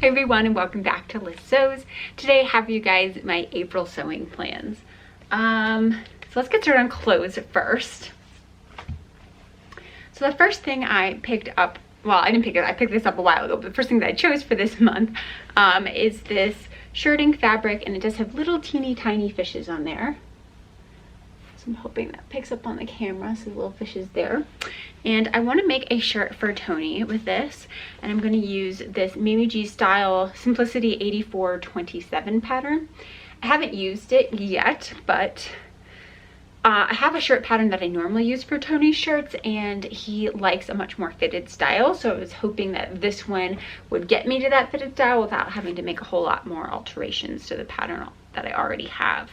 everyone, and welcome back to Liz Sews. Today I have for you guys my April sewing plans. So let's get started on clothes first. So the first thing I picked up, well, I didn't pick it, I picked this up a while ago, but the first thing that I chose for this month is this shirting fabric, and it does have little teeny tiny fishes on there. So I'm hoping that picks up on the camera, so little fishes there. And I want to make a shirt for Tony with this, and I'm going to use this Mimi G style Simplicity 8427 pattern. I haven't used it yet, but I have a shirt pattern that I normally use for Tony's shirts, and he likes a much more fitted style, so I was hoping that this one would get me to that fitted style without having to make a whole lot more alterations to the pattern that I already have.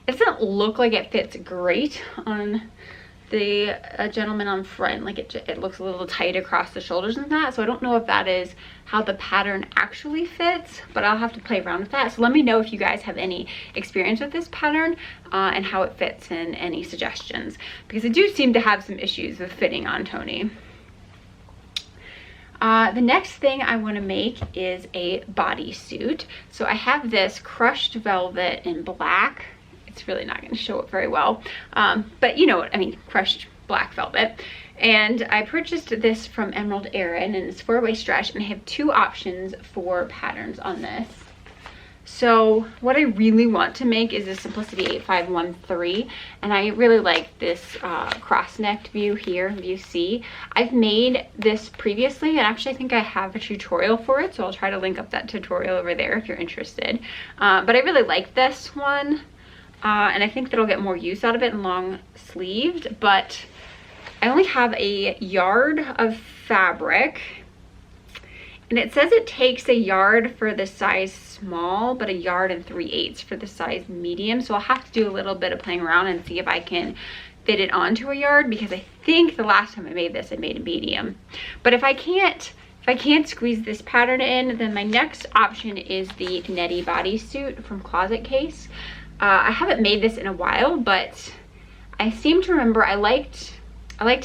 It doesn't look like it fits great on the gentleman on front. Like it looks a little tight across the shoulders and that, so I don't know if that is how the pattern actually fits, but I'll have to play around with that. So let me know if you guys have any experience with this pattern and how it fits, and any suggestions, because I do seem to have some issues with fitting on Tony. The next thing I want to make is a bodysuit. So I have this crushed velvet in black. It's really not going to show it very well, but you know what I mean, crushed black velvet. And I purchased this from Erin, and it's 4-way stretch, and I have two options for patterns on this. So what I really want to make is a Simplicity 8513, and I really like this cross-necked view here, view C. I've made this previously, and actually I think I have a tutorial for it, so I'll try to link up that tutorial over there if you're interested. But I really like this one. And I think that I'll get more use out of it in long sleeved, but I only have a yard of fabric, and it says it takes a yard for the size small, but a yard and 3/8 for the size medium. So I'll have to do a little bit of playing around and see if I can fit it onto a yard, because I think the last time I made this, I made a medium. But if I can't squeeze this pattern in, then my next option is the netty bodysuit from Closet Case. I haven't made this in a while, but I seem to remember I liked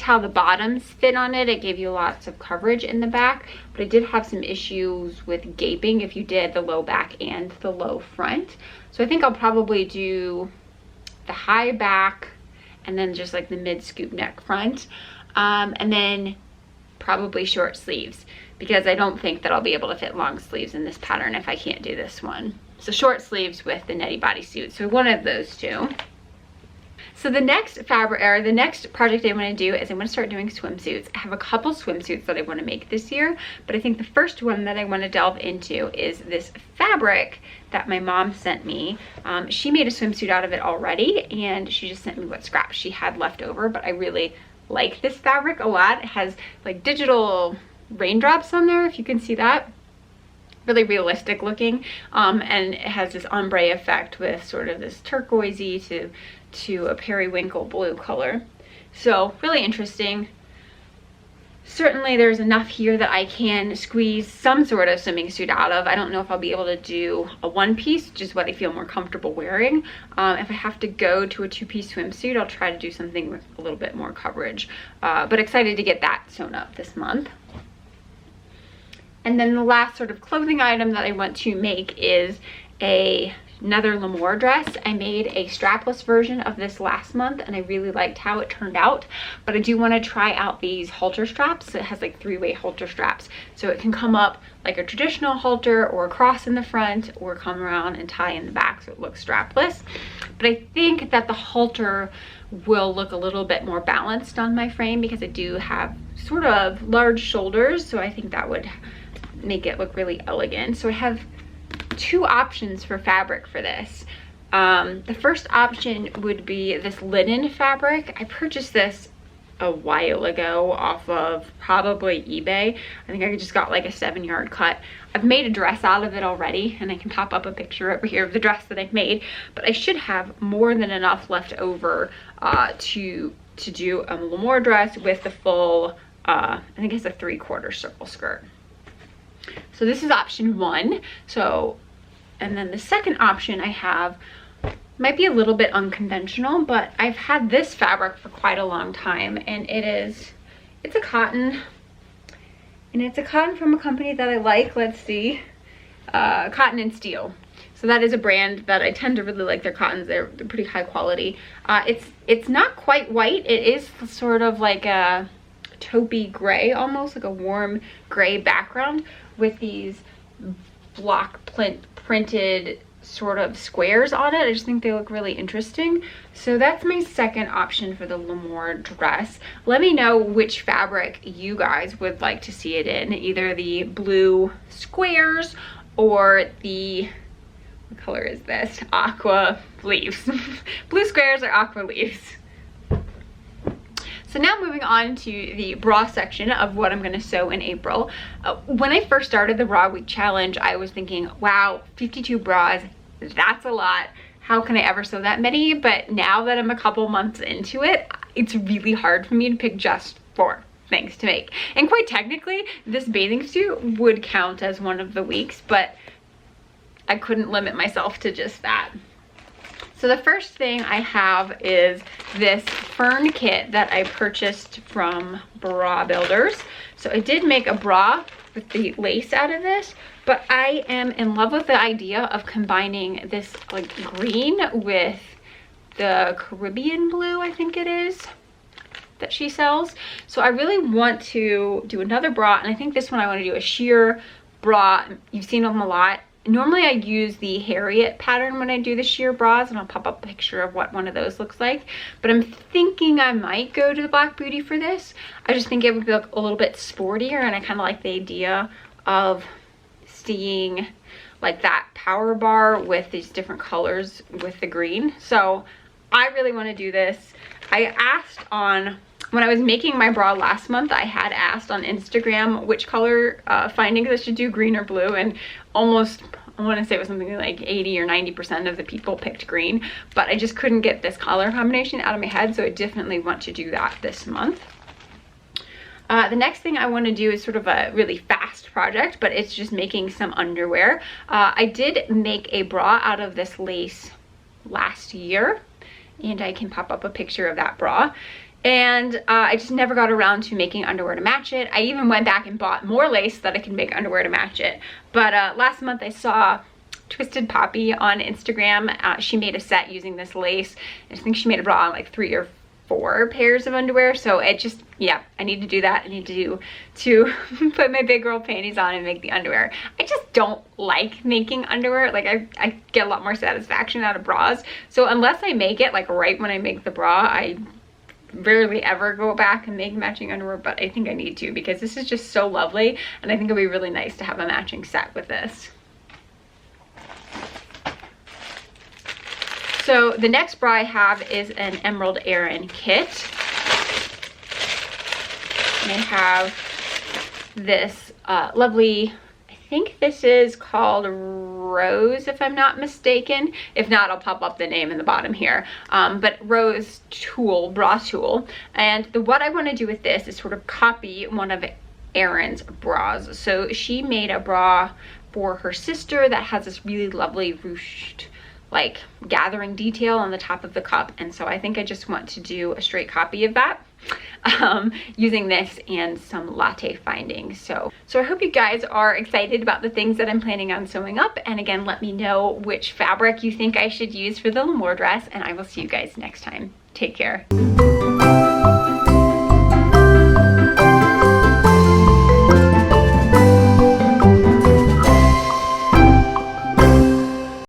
how the bottoms fit on it. It gave you lots of coverage in the back, but I did have some issues with gaping if you did the low back and the low front. So I think I'll probably do the high back and then just like the mid scoop neck front, and then probably short sleeves, because I don't think that I'll be able to fit long sleeves in this pattern if I can't do this one. So short sleeves with the netty bodysuit. So one of those two. So the next the next project I want to do is I want to start doing swimsuits. I have a couple swimsuits that I want to make this year, but I think the first one that I want to delve into is this fabric that my mom sent me. She made a swimsuit out of it already, and she just sent me what scraps she had left over, but I really like this fabric a lot. It has like digital raindrops on there, if you can see that. Really realistic looking, and it has this ombre effect with sort of this turquoisey to a periwinkle blue color. So really interesting. Certainly there's enough here that I can squeeze some sort of swimming suit out of. I don't know if I'll be able to do a one piece, which is what I feel more comfortable wearing. If I have to go to a two-piece swimsuit, I'll try to do something with a little bit more coverage. But excited to get that sewn up this month. And then the last sort of clothing item that I want to make is another L'Amour dress. I made a strapless version of this last month, and I really liked how it turned out, but I do want to try out these halter straps. It has like 3-way halter straps, so it can come up like a traditional halter or a cross in the front, or come around and tie in the back so it looks strapless. But I think that the halter will look a little bit more balanced on my frame, because I do have sort of large shoulders, so I think that would make it look really elegant. So I have two options for fabric for this. The first option would be this linen fabric. I purchased this a while ago off of probably eBay. I think I just got like a 7-yard cut. I've made a dress out of it already, and I can pop up a picture over here of the dress that I've made, but I should have more than enough left over to do a L'Amour dress with the full I think it's a 3/4 circle skirt. So this is option one. So, and then the second option I have might be a little bit unconventional, but I've had this fabric for quite a long time, and it's a cotton, And it's a cotton from a company that I like. Let's see. Cotton and Steel. So that is a brand that I tend to really like their cottons. They're pretty high quality. It's not quite white. It is sort of like a taupey gray, almost like a warm gray background with these block printed sort of squares on it. I just think they look really interesting. So that's my second option for the L'Amour dress. Let me know which fabric you guys would like to see it in, either the blue squares or the, what color is this? Aqua leaves. Blue squares or aqua leaves. So now moving on to the bra section of what I'm going to sew in April. When I first started the bra week challenge, I was thinking, wow, 52 bras, that's a lot. How can I ever sew that many? But now that I'm a couple months into it, it's really hard for me to pick just 4 things to make. And quite technically, this bathing suit would count as one of the weeks, but I couldn't limit myself to just that. So the first thing I have is this fern kit that I purchased from Bra Builders. So I did make a bra with the lace out of this, but I am in love with the idea of combining this like green with the Caribbean blue, I think it is, that she sells. So I really want to do another bra, and I think this one I want to do a sheer bra. You've seen them a lot. Normally I use the Harriet pattern when I do the sheer bras, and I'll pop up a picture of what one of those looks like. But I'm thinking I might go to the Black Beauty for this. I just think it would look a little bit sportier, and I kind of like the idea of seeing like that power bar with these different colors with the green. So I really want to do this. I asked on, when I was making my bra last month, I had asked on Instagram which color findings I should do, green or blue, and almost, I want to say it was something like 80 or 90% of the people picked green, but I just couldn't get this color combination out of my head, so I definitely want to do that this month. The next thing I want to do is sort of a really fast project, but it's just making some underwear. I did make a bra out of this lace last year, and I can pop up a picture of that bra. And I just never got around to making underwear to match it. I even went back and bought more lace so that I can make underwear to match it. But last month I saw Twisted Poppy on Instagram. She made a set using this lace. I think she made a bra on like 3 or 4 pairs of underwear. So it just, yeah, I need to do that. I need to put my big girl panties on and make the underwear. I just don't like making underwear. Like I get a lot more satisfaction out of bras. So unless I make it like right when I make the bra, I rarely ever go back and make matching underwear, but I think I need to because this is just so lovely, and I think it'll be really nice to have a matching set with this. So the next bra I have is an Emerald Erin kit. And I have this lovely, I think this is called Rose, if I'm not mistaken. If not, I'll pop up the name in the bottom here. But Rose tulle, bra tulle. And what I want to do with this is sort of copy one of Erin's bras. So she made a bra for her sister that has this really lovely ruched like gathering detail on the top of the cup, and so I think I just want to do a straight copy of that using this and some latte findings. So I hope you guys are excited about the things that I'm planning on sewing up, and again, let me know which fabric you think I should use for the L'Amour dress, and I will see you guys next time. Take care.